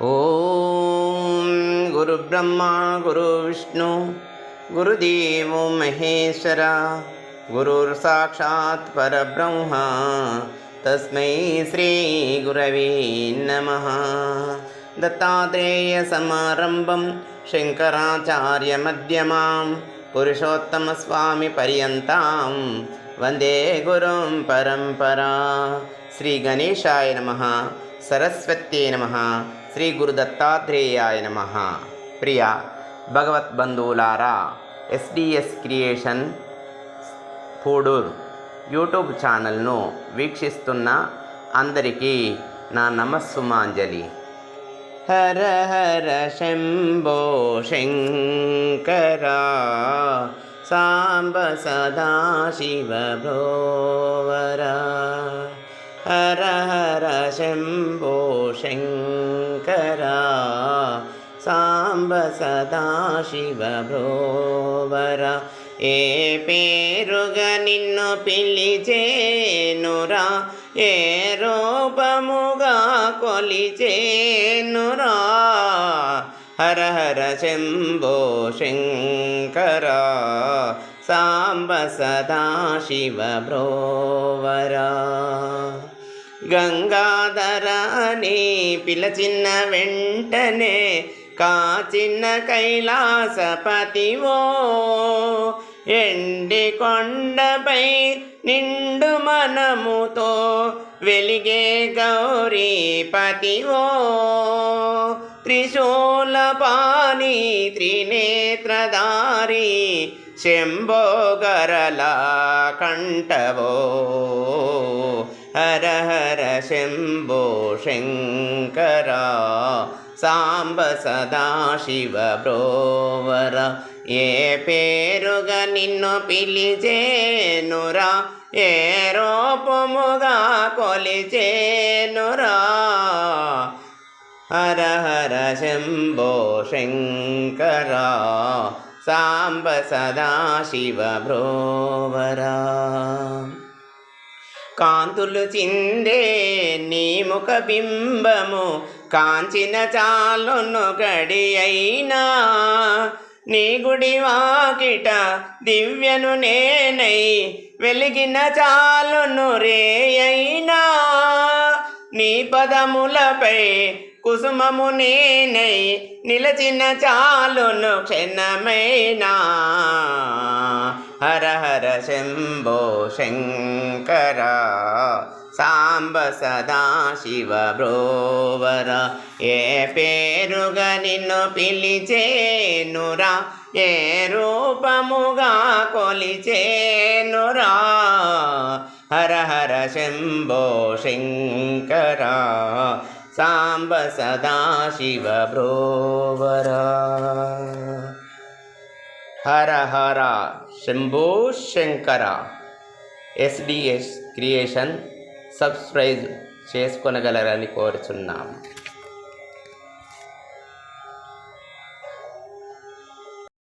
ఓం గురు బ్రహ్మ గురు విష్ణు గురుదేవో మహేశ్వర గురుర్ సాక్షాత్ పరబ్రహ్మ తస్మై శ్రీ గురవే నమః. దత్తాత్రేయ సమారంభం శంకరాచార్య మధ్యమాం పురుషోత్తమ స్వామి పర్యంతం వందే గురుం పరంపరా. శ్రీ గణేశాయ నమః, సరస్వత్యై నమః, శ్రీ గురు దత్తాత్రేయాయ నమః. ప్రియ భగవద్బంధువులారా, ఎస్డిఎస్ క్రియేషన్ పూడూర్ యూట్యూబ్ ఛానల్ను వీక్షిస్తున్న అందరికీ నా నమస్సుమాంజలి. హర హర శంభో శంకర సాంబ సదాశివ భ్రోవర. హర హర శంభో శంకర సాంబ సదాశివ భ్రోవర. ఏ పేరుగా నిన్ను పిలిచేనురా, ఏ రూపముగా కొలిచేనురా. హర హర శంభో శంకర సాంబ సదాశివ భ్రోవర. గంగాధర అని పిలచిన వెంటనే కాచిన కైలాసపతివో, ఎండి కొండపై నిండు మనముతో వెలిగే గౌరీపతివో. త్రిశూలపాణి త్రినేత్రధారి శంభో గరళ కంఠవో. హర హర శంభో శంకర సాంబ సదాశివ భ్రోవర. ఏ పేరుగా నిన్ను పిలిచేనురా, ఏ రూపముగా కొలిచేనురా. హర హర శంభో శంకర సాంబ సదాశివ భ్రోవర. కాంతులు చిందే నీ ముఖ బింబము కాంచిన చాలును గడి అయినా, నీ గుడి వాకిట దివ్యను నేనై వెలిగిన చాలును రే అయినా. నీ పదములపై కుసుమము నేనై నిలచిన చాలును క్షణమైనా. హర హర శంభో శంకర సాంబ సదాశివ భ్రోవర. ఏ పేరుగా నిన్ను పిలిచేనురా, ఏ రూపముగా కొలిచేనురా. హర హర శంభో శంకర సాంబ సదాశివ భ్రోవర. Hara Hara Shambho Shankara. SDS creation subscribe చేసుకొనగలరని కోరుచున్నాము.